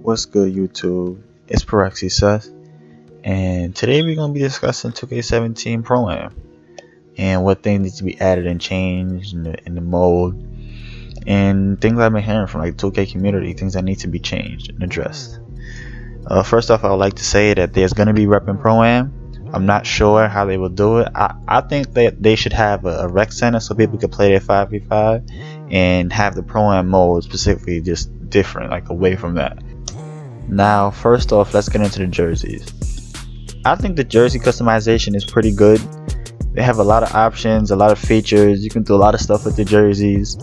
What's good, YouTube? It's Parexy Seth, and today we're going to be discussing 2K17 Pro-Am and what things need to be added and changed in the mode, and things I've been hearing from like 2K community, things that need to be changed and addressed. First off, I would like to say that there's going to be rep in Pro-Am. I'm not sure how they will do it. I think that they should have a rec center so people could play their 5v5 and have the Pro-Am mode specifically just different, like away from that. Now, first off, let's get into the jerseys. I think the jersey customization is pretty good. They have a lot of options, a lot of features. You can do a lot of stuff with the jerseys.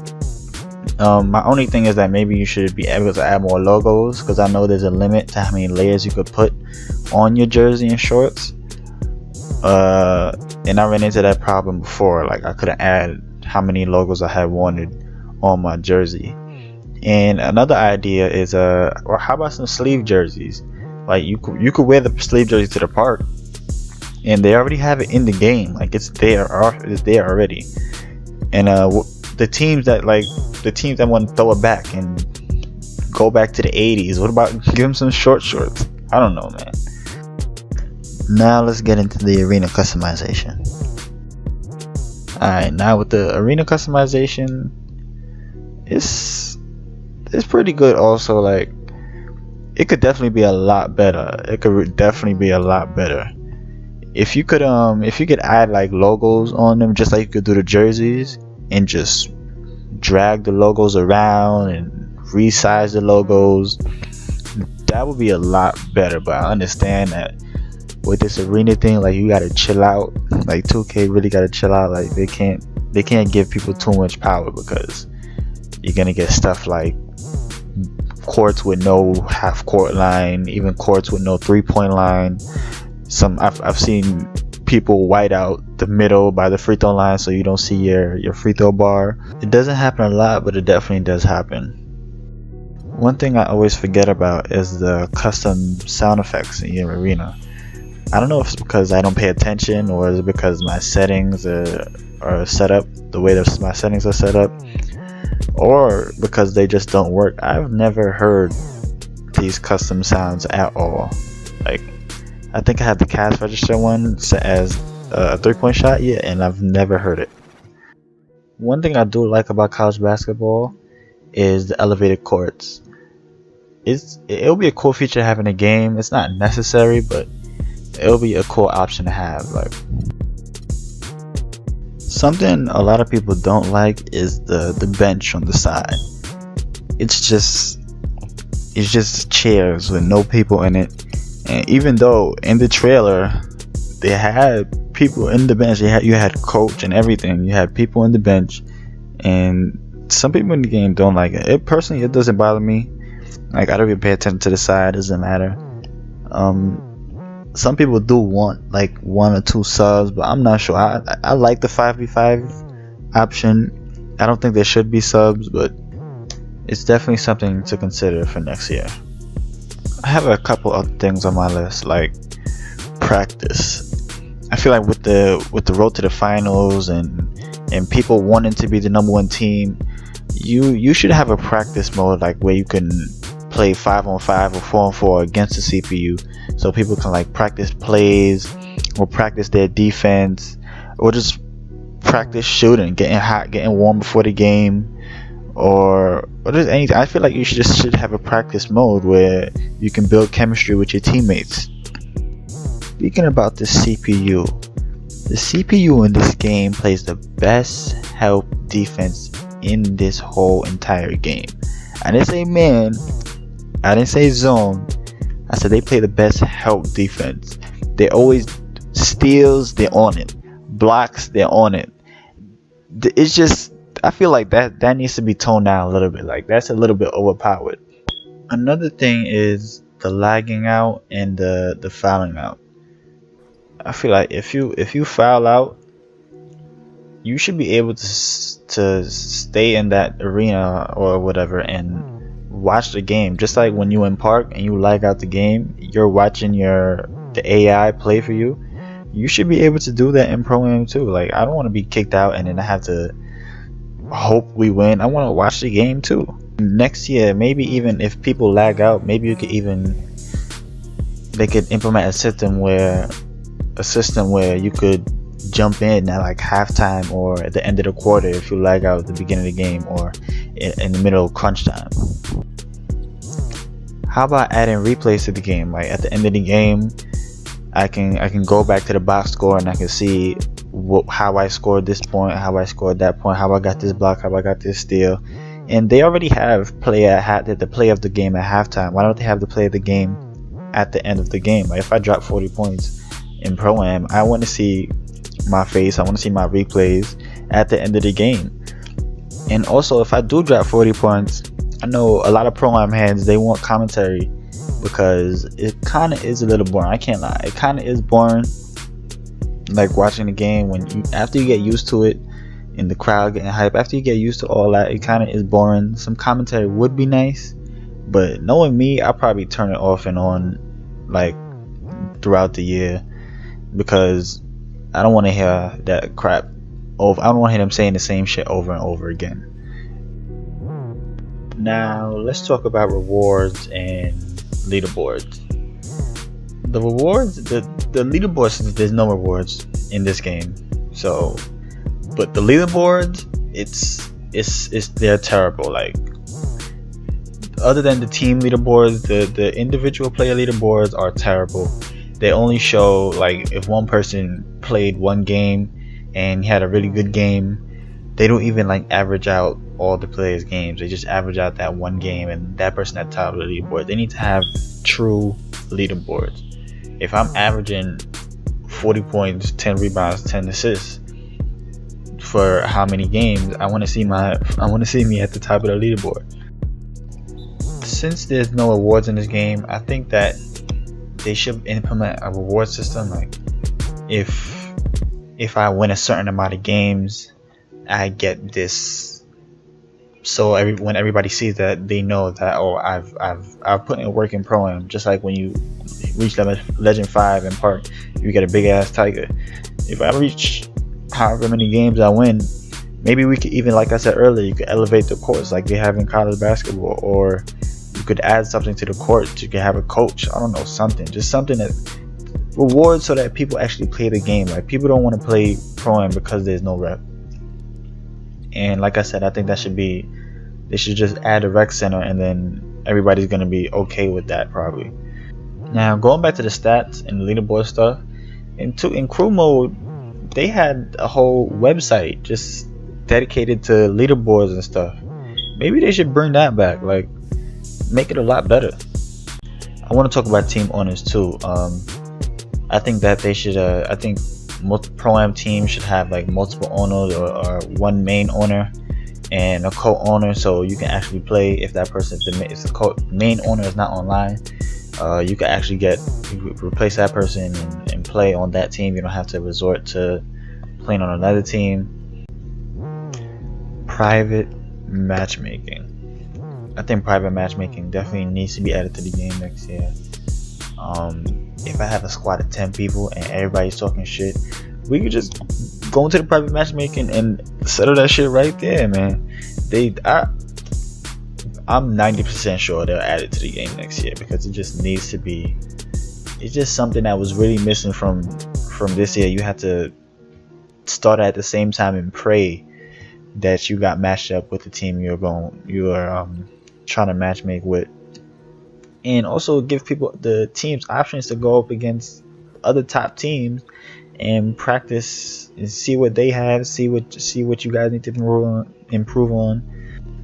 My only thing is that maybe you should be able to add more logos, because I know there's a limit to how many layers you could put on your jersey and shorts. And I ran into that problem before. Like, I couldn't add how many logos I had wanted on my jersey. And another idea is or how about some sleeve jerseys? Like you could wear the sleeve jersey to the park, and they already have it in the game. Like it's there already. And the teams that want to throw it back and go back to the 80s, what about give them some short shorts? I don't know, man. Now let's get into the arena customization. Alright, now with the arena customization, it's pretty good also. Like, it could definitely be a lot better. If you could add like logos on them, just like you could do the jerseys, and just drag the logos around and resize the logos, that would be a lot better. But I understand that with this arena thing, like, you gotta chill out. Like 2K really gotta chill out. Like they can't give people too much power, because you're gonna get stuff like courts with no half court line, even courts with no 3-point line. I've seen people white out the middle by the free throw line, so you don't see your free throw bar. It doesn't happen a lot, but it definitely does happen. One thing I always forget about is the custom sound effects in your arena. I don't know if it's because I don't pay attention, or is it because my settings are set up the way that my settings are set up, or because they just don't work. I've never heard these custom sounds at all. Like, I think I have the cash register one set as a 3-point shot, yeah, and I've never heard it. One thing I do like about college basketball is the elevated courts. It'll be a cool feature to have in a game. It's not necessary, but it'll be a cool option to have. Like, something a lot of people don't like is the bench on the side. It's just chairs with no people in it. And even though in the trailer they had people in the bench, you had coach and everything, you had people in the bench, and some people in the game don't like it. It doesn't bother me. Like, I don't even pay attention to the side, it doesn't matter. Some people do want like 1 or 2 subs, but I'm not sure. I like the 5v5 option. I don't think there should be subs, but it's definitely something to consider for next year. I have a couple of things on my list, like practice. I feel like with the road to the finals and people wanting to be the #1 team, you should have a practice mode, like where you can play 5-on-5 or 4-on-4 against the CPU, so people can like practice plays or practice their defense, or just practice shooting, getting hot, getting warm before the game, or just anything. I feel like you should have a practice mode where you can build chemistry with your teammates. Speaking about the CPU in this game plays the best help defense in this whole entire game. I didn't say man, I didn't say zone, I said they play the best help defense. They always steals, they're on it. Blocks, they're on it. It's just, I feel like that needs to be toned down a little bit. Like, that's a little bit overpowered. Another thing is the lagging out and the fouling out. I feel like if you foul out, you should be able to stay in that arena or whatever and watch the game. Just like when you in park and you lag out the game, you're watching the AI play for you. You should be able to do that in Pro-Am too. Like, I don't want to be kicked out and then I have to hope we win. I want to watch the game too. Next year, maybe even if people lag out, maybe they could implement a system where you could jump in at like halftime or at the end of the quarter if you lag out at the beginning of the game or in the middle of crunch time. How about adding replays to the game? Like at the end of the game, I can go back to the box score and I can see how I scored this point, how I scored that point, how I got this block, how I got this steal. And they already have the play of the game at halftime. Why don't they have the play of the game at the end of the game? Like if I drop 40 points in Pro-Am, I want to see my face, I want to see my replays at the end of the game. And also, if I do drop 40 points, I know a lot of Pro-Am heads, they want commentary because it kind of is a little boring. I can't lie, it kind of is boring, like watching the game after you get used to it and the crowd getting hype. After you get used to all that, it kind of is boring. Some commentary would be nice, but knowing me, I'll probably turn it off and on like throughout the year because I don't want to hear that crap over. I don't want to hear them saying the same shit over and over again. Now let's talk about rewards and leaderboards. The rewards, the leaderboards, there's no rewards in this game. So, but the leaderboards, they're terrible. Like, other than the team leaderboards, the individual player leaderboards are terrible. They only show like if one person played one game and he had a really good game. They don't even like average out all the players' games. They just average out that one game and that person at the top of the leaderboard. They need to have true leaderboards. If I'm averaging 40 points, 10 rebounds, 10 assists for how many games, I want to see me at the top of the leaderboard. Since there's no awards in this game, I think that they should implement a reward system. Like if I win a certain amount of games, I get this. So when everybody sees that, they know that I've put in work in Pro-Am. Just like when you reach Legend 5 in Park, you get a big ass tiger. If I reach however many games I win, maybe we could even, like I said earlier, you could elevate the courts like they have in college basketball, or you could add something to the court. You could have a coach. I don't know, just something that rewards so that people actually play the game. Like, people don't want to play Pro-Am because there's no rep. And like I said, I think they should just add a rec center, and then everybody's gonna be okay with that probably. Now going back to the stats and the leaderboard stuff, in crew mode, they had a whole website just dedicated to leaderboards and stuff. Maybe they should bring that back, like make it a lot better. I want to talk about team owners too. I think that they should. I think most Pro-Am teams should have like multiple owners or one main owner and a co-owner, so you can actually play if that person, if the main owner is not online. You can actually replace that person and play on that team. You don't have to resort to playing on another team. Private matchmaking. I think private matchmaking definitely needs to be added to the game next year. If I have a squad of 10 people and everybody's talking shit, we could just go into the private matchmaking and settle that shit right there, man. I'm 90% sure they'll add it to the game next year because it just needs to be. It's just something that was really missing from this year. You have to start at the same time and pray that you got matched up with the team you're trying to matchmake with, and also give the teams options to go up against other top teams and practice and see what they have, see what you guys need to improve on.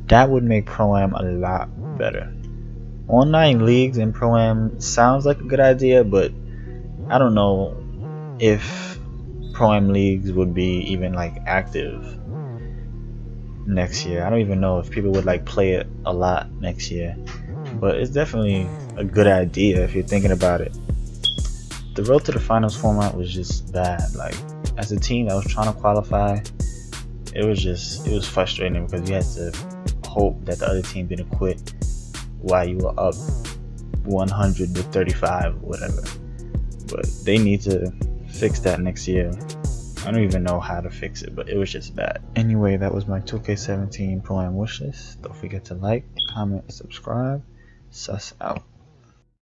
That would make Pro-Am a lot better. Online leagues in Pro-Am sounds like a good idea, but I don't know if Pro-Am leagues would be even like active next year. I don't even know if people would like play it a lot next year, but it's definitely a good idea if you're thinking about it. The road to the finals format was just bad. Like, as a team that was trying to qualify, it was frustrating because you had to hope that the other team didn't quit while you were up 100 to 35 or whatever. But they need to fix that next year. I don't even know how to fix it, but it was just bad. Anyway, that was my 2K17 Pro-Am wishlist. Don't forget to like, comment, subscribe. Sus out.